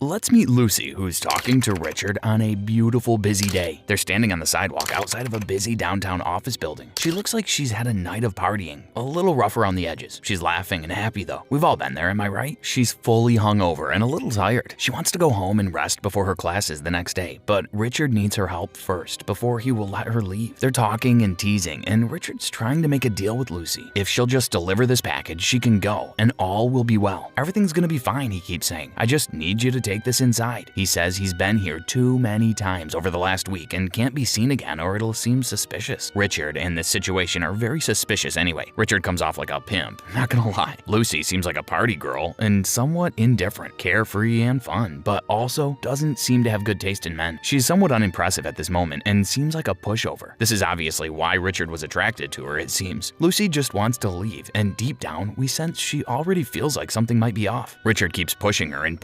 Let's meet Lucy, who's talking to Richard on a beautiful busy day. They're standing on the sidewalk outside of a busy downtown office building. She looks like she's had a night of partying, a little rough around the edges. She's laughing and happy though. We've all been there, am I right? She's fully hungover and a little tired. She wants to go home and rest before her classes the next day, but Richard needs her help first before he will let her leave. They're talking and teasing, and Richard's trying to make a deal with Lucy. If she'll just deliver this package, she can go, and all will be well. Everything's gonna be fine, he keeps saying. I just need you to take this inside. He says he's been here too many times over the last week and can't be seen again or it'll seem suspicious. Richard and this situation are very suspicious anyway. Richard comes off like a pimp, not gonna lie. Lucy seems like a party girl and somewhat indifferent, carefree and fun, but also doesn't seem to have good taste in men. She's somewhat unimpressive at this moment and seems like a pushover. This is obviously why Richard was attracted to her, it seems. Lucy just wants to leave, and deep down, we sense she already feels like something might be off. Richard keeps pushing her and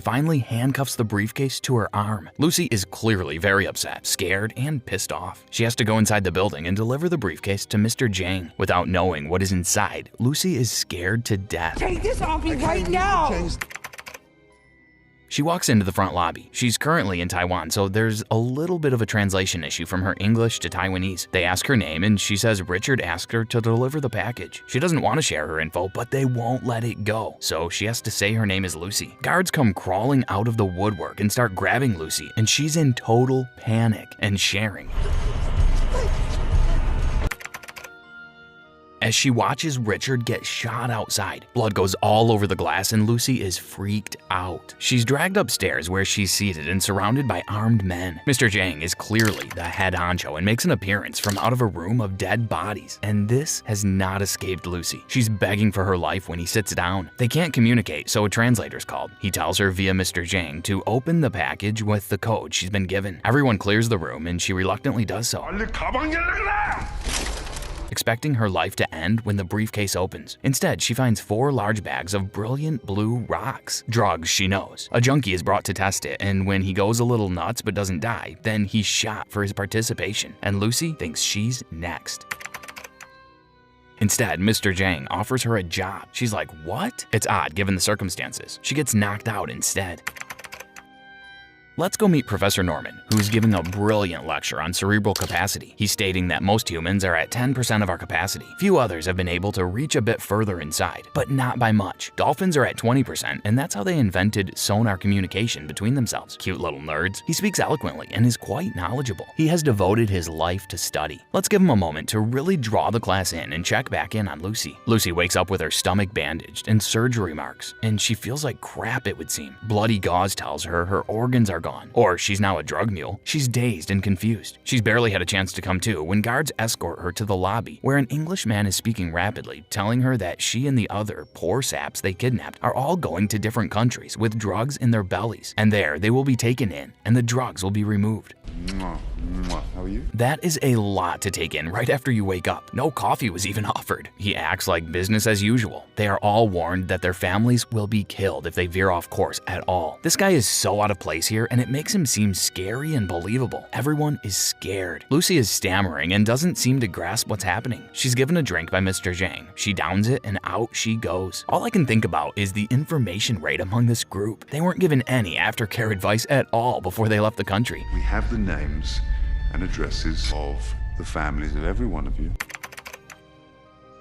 finally handcuffs the briefcase to her arm. Lucy is clearly very upset, scared, and pissed off. She has to go inside the building and deliver the briefcase to Mr. Jang. Without knowing what is inside, Lucy is scared to death. Take this off me right now! She walks into the front lobby. She's currently in Taiwan, so there's a little bit of a translation issue from her English to Taiwanese. They ask her name, and she says Richard asked her to deliver the package. She doesn't want to share her info, but they won't let it go, so she has to say her name is Lucy. Guards come crawling out of the woodwork and start grabbing Lucy, and she's in total panic and sharing. As she watches Richard get shot outside, blood goes all over the glass and Lucy is freaked out. She's dragged upstairs where she's seated and surrounded by armed men. Mr. Jang is clearly the head honcho and makes an appearance from out of a room of dead bodies. And this has not escaped Lucy. She's begging for her life when he sits down. They can't communicate, so a translator's called. He tells her via Mr. Jang to open the package with the code she's been given. Everyone clears the room and she reluctantly does so, expecting her life to end when the briefcase opens. Instead, she finds 4 large bags of brilliant blue rocks. Drugs, she knows. A junkie is brought to test it, and when he goes a little nuts but doesn't die, then he's shot for his participation, and Lucy thinks she's next. Instead, Mr. Jang offers her a job. She's like, what? It's odd given the circumstances. She gets knocked out instead. Let's go meet Professor Norman, who's giving a brilliant lecture on cerebral capacity. He's stating that most humans are at 10% of our capacity. Few others have been able to reach a bit further inside, but not by much. Dolphins are at 20%, and that's how they invented sonar communication between themselves. Cute little nerds. He speaks eloquently and is quite knowledgeable. He has devoted his life to study. Let's give him a moment to really draw the class in and check back in on Lucy. Lucy wakes up with her stomach bandaged and surgery marks, and she feels like crap, it would seem. Bloody gauze tells her her organs are gone, or she's now a drug mule. She's dazed and confused. She's barely had a chance to come to when guards escort her to the lobby, where an English man is speaking rapidly, telling her that she and the other poor saps they kidnapped are all going to different countries with drugs in their bellies, and there they will be taken in and the drugs will be removed. How are you? That is a lot to take in right after you wake up. No coffee was even offered. He acts like business as usual. They are all warned that their families will be killed if they veer off course at all. This guy is so out of place here, and it makes him seem scary and believable. Everyone is scared. Lucy is stammering and doesn't seem to grasp what's happening. She's given a drink by Mr. Jang. She downs it and out she goes. All I can think about is the information rate among this group. They weren't given any aftercare advice at all before they left the country. We have the names and addresses of the families of every one of you.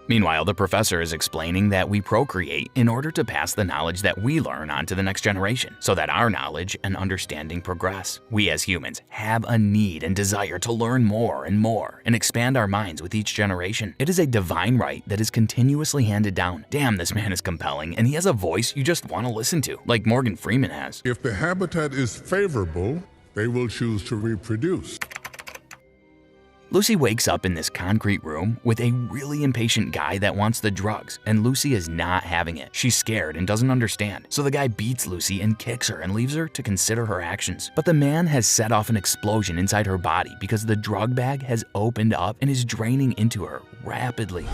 Meanwhile, the professor is explaining that we procreate in order to pass the knowledge that we learn on to the next generation, so that our knowledge and understanding progress. We as humans have a need and desire to learn more and expand our minds with each generation. It is a divine right that is continuously handed down. Damn, this man is compelling, and he has a voice you just want to listen to, like Morgan Freeman has. If the habitat is favorable, they will choose to reproduce. Lucy wakes up in this concrete room with a really impatient guy that wants the drugs, and Lucy is not having it. She's scared and doesn't understand, so the guy beats Lucy and kicks her and leaves her to consider her actions. But the man has set off an explosion inside her body because the drug bag has opened up and is draining into her rapidly.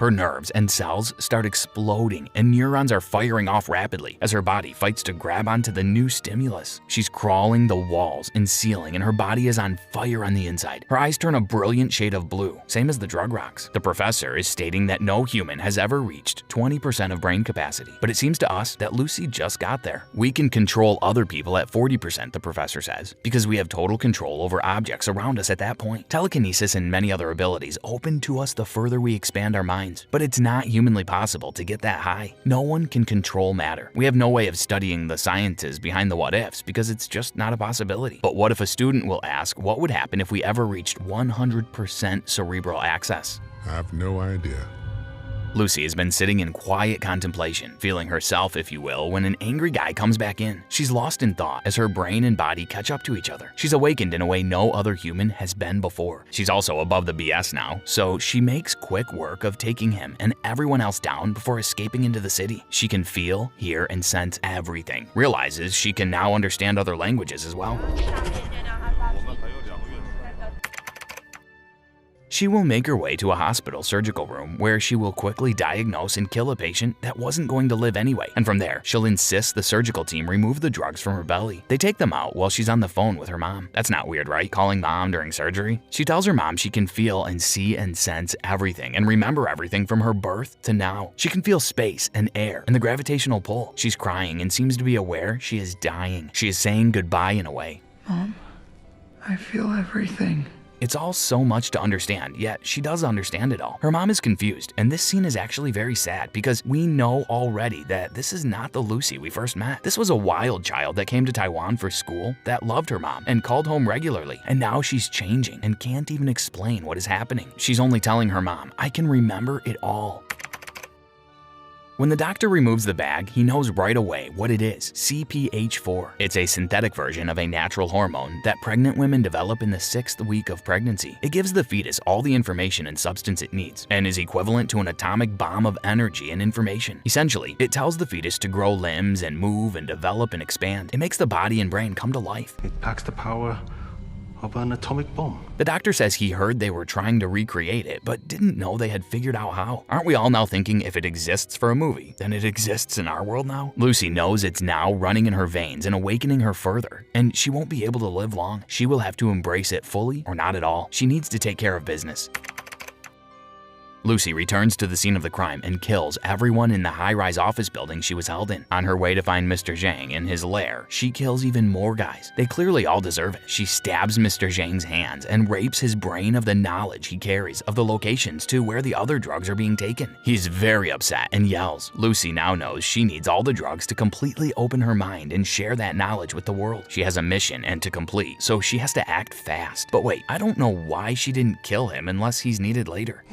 Her nerves and cells start exploding, and neurons are firing off rapidly as her body fights to grab onto the new stimulus. She's crawling the walls and ceiling, and her body is on fire on the inside. Her eyes turn a brilliant shade of blue, same as the drug rocks. The professor is stating that no human has ever reached 20% of brain capacity, but it seems to us that Lucy just got there. We can control other people at 40%, the professor says, because we have total control over objects around us at that point. Telekinesis and many other abilities open to us the further we expand our minds, but it's not humanly possible to get that high. No one can control matter. We have no way of studying the sciences behind the what-ifs because it's just not a possibility. But what if a student will ask what would happen if we ever reached 100% cerebral access? I have no idea. Lucy has been sitting in quiet contemplation, feeling herself, if you will, when an angry guy comes back in. She's lost in thought as her brain and body catch up to each other. She's awakened in a way no other human has been before. She's also above the BS now, so she makes quick work of taking him and everyone else down before escaping into the city. She can feel, hear, and sense everything. Realizes she can now understand other languages as well. She will make her way to a hospital surgical room where she will quickly diagnose and kill a patient that wasn't going to live anyway. And from there, she'll insist the surgical team remove the drugs from her belly. They take them out while she's on the phone with her mom. That's not weird, right? Calling mom during surgery? She tells her mom she can feel and see and sense everything and remember everything from her birth to now. She can feel space and air and the gravitational pull. She's crying and seems to be aware she is dying. She is saying goodbye in a way. Mom, I feel everything. It's all so much to understand, yet she does understand it all. Her mom is confused, and this scene is actually very sad because we know already that this is not the Lucy we first met. This was a wild child that came to Taiwan for school, that loved her mom and called home regularly, and now she's changing and can't even explain what is happening. She's only telling her mom, "I can remember it all." When the doctor removes the bag, he knows right away what it is, CPH4. It's a synthetic version of a natural hormone that pregnant women develop in the 6th week of pregnancy. It gives the fetus all the information and substance it needs, and is equivalent to an atomic bomb of energy and information. Essentially, it tells the fetus to grow limbs and move and develop and expand. It makes the body and brain come to life. It packs the power of an atomic bomb. The doctor says he heard they were trying to recreate it, but didn't know they had figured out how. Aren't we all now thinking if it exists for a movie, then it exists in our world now? Lucy knows it's now running in her veins and awakening her further, and she won't be able to live long. She will have to embrace it fully or not at all. She needs to take care of business. Lucy returns to the scene of the crime and kills everyone in the high-rise office building she was held in. On her way to find Mr. Zhang in his lair, she kills even more guys. They clearly all deserve it. She stabs Mr. Zhang's hands and rapes his brain of the knowledge he carries of the locations to where the other drugs are being taken. He's very upset and yells. Lucy now knows she needs all the drugs to completely open her mind and share that knowledge with the world. She has a mission and to complete, so she has to act fast. But wait, I don't know why she didn't kill him unless he's needed later.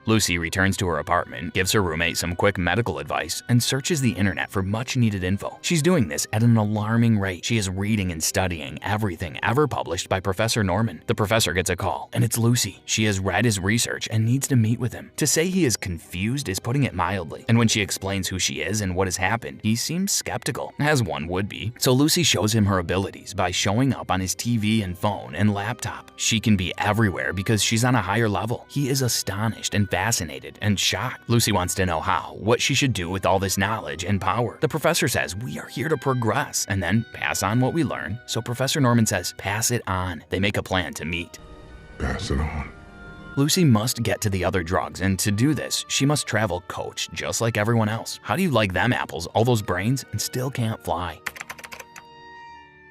Lucy returns to her apartment, gives her roommate some quick medical advice, and searches the internet for much-needed info. She's doing this at an alarming rate. She is reading and studying everything ever published by Professor Norman. The professor gets a call, and it's Lucy. She has read his research and needs to meet with him. To say he is confused is putting it mildly, and when she explains who she is and what has happened, he seems skeptical, as one would be. So Lucy shows him her abilities by showing up on his TV and phone and laptop. She can be everywhere because she's on a higher level. He is astonished and fascinated and shocked. Lucy wants to know what she should do with all this knowledge and power. The professor says, "We are here to progress and then pass on what we learn." So Professor Norman says, "Pass it on." They make a plan to meet. Pass it on. Lucy must get to the other drugs, and to do this, she must travel coach just like everyone else. How do you like them apples, all those brains, and still can't fly?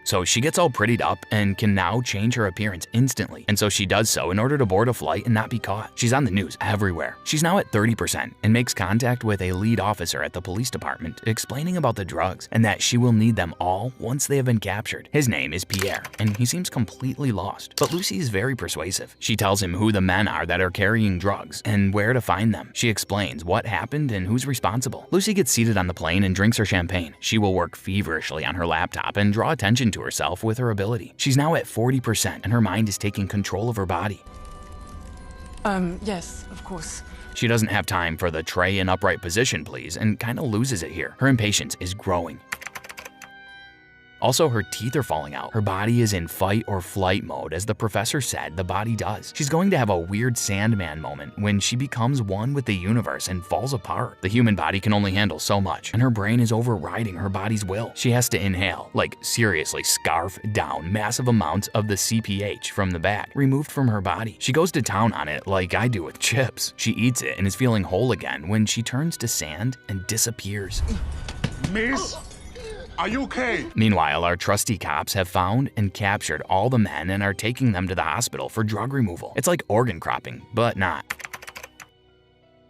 So she gets all prettied up and can now change her appearance instantly. And so she does so in order to board a flight and not be caught. She's on the news everywhere. She's now at 30% and makes contact with a lead officer at the police department, explaining about the drugs and that she will need them all once they have been captured. His name is Pierre, and he seems completely lost. But Lucy is very persuasive. She tells him who the men are that are carrying drugs and where to find them. She explains what happened and who's responsible. Lucy gets seated on the plane and drinks her champagne. She will work feverishly on her laptop and draw attention to herself with her ability. She's now at 40% and her mind is taking control of her body. Yes, of course. She doesn't have time for the tray in upright position, please, and kind of loses it here. Her impatience is growing. Also, her teeth are falling out. Her body is in fight or flight mode, as the professor said the body does. She's going to have a weird Sandman moment when she becomes one with the universe and falls apart. The human body can only handle so much, and her brain is overriding her body's will. She has to inhale, like seriously scarf down massive amounts of the CPH from the bag, removed from her body. She goes to town on it like I do with chips. She eats it and is feeling whole again when she turns to sand and disappears. Miss, are you okay? Meanwhile, our trusty cops have found and captured all the men and are taking them to the hospital for drug removal. It's like organ cropping, but not.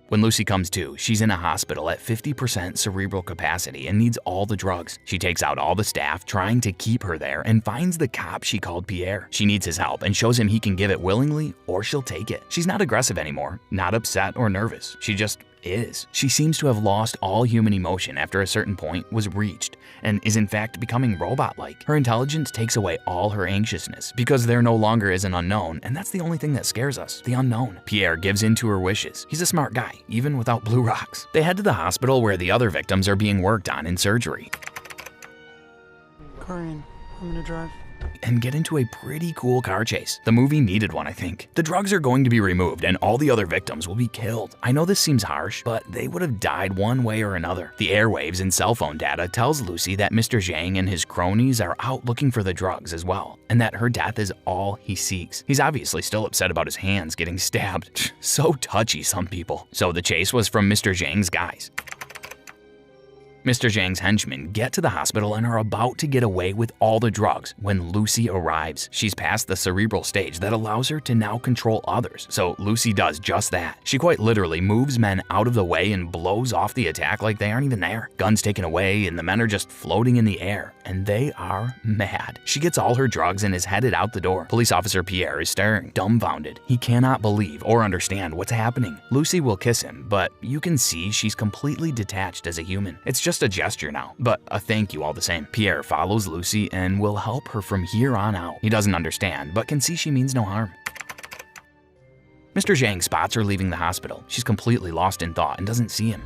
When Lucy comes to, she's in a hospital at 50% cerebral capacity and needs all the drugs. She takes out all the staff trying to keep her there and finds the cop she called Pierre. She needs his help and shows him he can give it willingly or she'll take it. She's not aggressive anymore, not upset or nervous. She just is. She seems to have lost all human emotion after a certain point was reached and is in fact becoming robot-like. Her intelligence takes away all her anxiousness because there no longer is an unknown, and that's the only thing that scares us, the unknown. Pierre gives in to her wishes. He's a smart guy, even without blue rocks. They head to the hospital where the other victims are being worked on in surgery. Corian, I'm gonna drive. And get into a pretty cool car chase. The movie needed one, I think. The drugs are going to be removed and all the other victims will be killed. I know this seems harsh, but they would have died one way or another. The airwaves and cell phone data tells Lucy that Mr. Zhang and his cronies are out looking for the drugs as well, and that her death is all he seeks. He's obviously still upset about his hands getting stabbed. So touchy, some people. So the chase was from Mr. Zhang's guys. Mr. Zhang's henchmen get to the hospital and are about to get away with all the drugs when Lucy arrives. She's past the cerebral stage that allows her to now control others, so Lucy does just that. She quite literally moves men out of the way and blows off the attack like they aren't even there. Guns taken away and the men are just floating in the air, and they are mad. She gets all her drugs and is headed out the door. Police officer Pierre is staring, dumbfounded. He cannot believe or understand what's happening. Lucy will kiss him, but you can see she's completely detached as a human. It's just a gesture now, but a thank you all the same. Pierre follows Lucy and will help her from here on out. He doesn't understand, but can see she means no harm. Mr. Zhang spots her leaving the hospital. She's completely lost in thought and doesn't see him.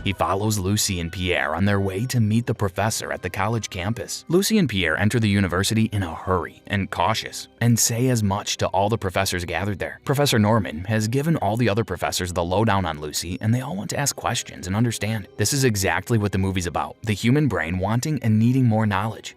He follows Lucy and Pierre on their way to meet the professor at the college campus. Lucy and Pierre enter the university in a hurry and cautious, and say as much to all the professors gathered there. Professor Norman has given all the other professors the lowdown on Lucy, and they all want to ask questions and understand. This is exactly what the movie's about, the human brain wanting and needing more knowledge.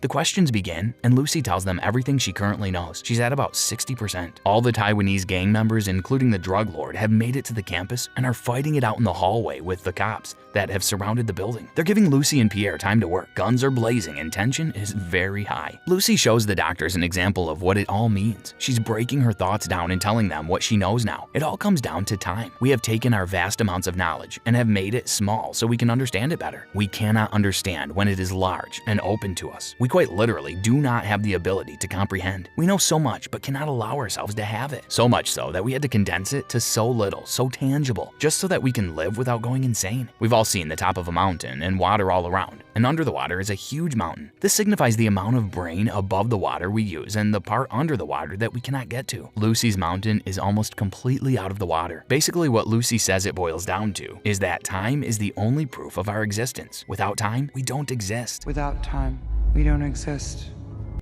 The questions begin, and Lucy tells them everything she currently knows. She's at about 60%. All the Taiwanese gang members, including the drug lord, have made it to the campus and are fighting it out in the hallway with the cops that have surrounded the building. They're giving Lucy and Pierre time to work. Guns are blazing and tension is very high. Lucy shows the doctors an example of what it all means. She's breaking her thoughts down and telling them what she knows now. It all comes down to time. We have taken our vast amounts of knowledge and have made it small so we can understand it better. We cannot understand when it is large and open to us. We quite literally do not have the ability to comprehend. We know so much but cannot allow ourselves to have it. So much so that we had to condense it to so little, so tangible, just so that we can live without going insane. We've all seen the top of a mountain and water all around, and under the water is a huge mountain. This signifies the amount of brain above the water we use and the part under the water that we cannot get to. Lucy's mountain is almost completely out of the water. Basically, what Lucy says it boils down to is that time is the only proof of our existence. Without time, we don't exist. Without time, we don't exist.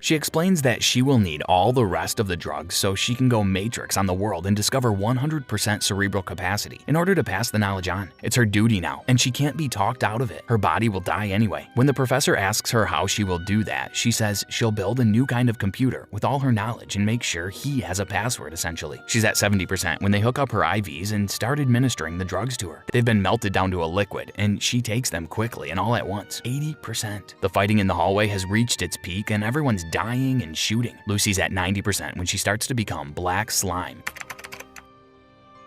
She explains that she will need all the rest of the drugs so she can go Matrix on the world and discover 100% cerebral capacity in order to pass the knowledge on. It's her duty now, and she can't be talked out of it. Her body will die anyway. When the professor asks her how she will do that, she says she'll build a new kind of computer with all her knowledge and make sure he has a password, essentially. She's at 70% when they hook up her IVs and start administering the drugs to her. They've been melted down to a liquid, and she takes them quickly and all at once. 80%. The fighting in the hallway has reached its peak, and everyone's dying and shooting. Lucy's at 90% when she starts to become black slime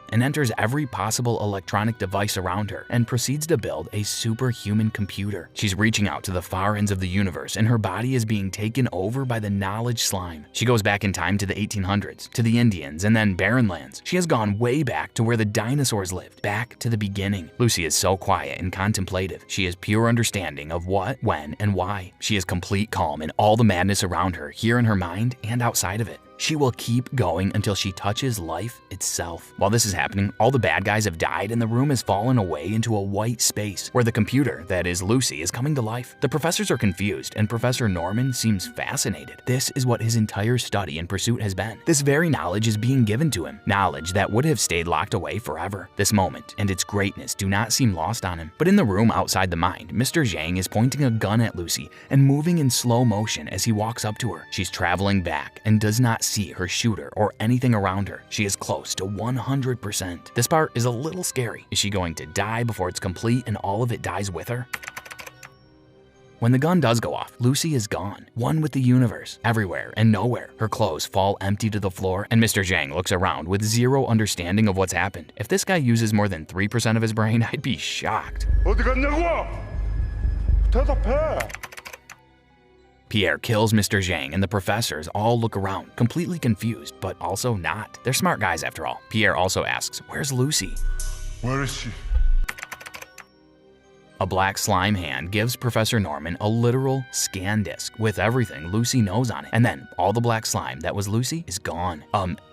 and enters every possible electronic device around her and proceeds to build a superhuman computer. She's reaching out to the far ends of the universe, and her body is being taken over by the knowledge slime. She goes back in time to the 1800s, to the Indians, and then barren lands. She has gone way back to where the dinosaurs lived, back to the beginning. Lucy is so quiet and contemplative. She has pure understanding of what, when, and why. She is complete calm in all the madness around her, here in her mind and outside of it. She will keep going until she touches life itself. While this is happening, all the bad guys have died and the room has fallen away into a white space where the computer, that is Lucy, is coming to life. The professors are confused and Professor Norman seems fascinated. This is what his entire study and pursuit has been. This very knowledge is being given to him, knowledge that would have stayed locked away forever. This moment and its greatness do not seem lost on him. But in the room outside the mind, Mr. Zhang is pointing a gun at Lucy and moving in slow motion as he walks up to her. She's traveling back and does not see her shooter or anything around her. She is close to 100%. This part is a little scary. Is she going to die before it's complete and all of it dies with her? When the gun does go off, Lucy is gone, one with the universe, everywhere and nowhere. Her clothes fall empty to the floor, and Mr. Zhang looks around with zero understanding of what's happened. If this guy uses more than 3% of his brain, I'd be shocked. 어디 갔냐고? 대답해. Pierre kills Mr. Zhang and the professors all look around, completely confused, but also not. They're smart guys after all. Pierre also asks, where's Lucy? Where is she? A black slime hand gives Professor Norman a literal scan disc with everything Lucy knows on it. And then all the black slime that was Lucy is gone.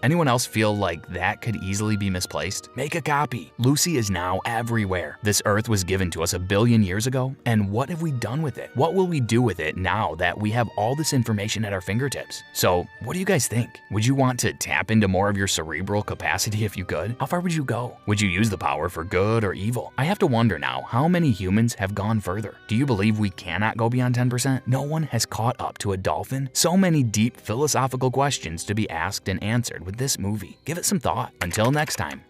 Anyone else feel like that could easily be misplaced? Make a copy. Lucy is now everywhere. This Earth was given to us 1 billion years ago, and what have we done with it? What will we do with it now that we have all this information at our fingertips? So, what do you guys think? Would you want to tap into more of your cerebral capacity if you could? How far would you go? Would you use the power for good or evil? I have to wonder now, how many humans have gone further? Do you believe we cannot go beyond 10%? No one has caught up to a dolphin? So many deep philosophical questions to be asked and answered with this movie. Give it some thought. Until next time.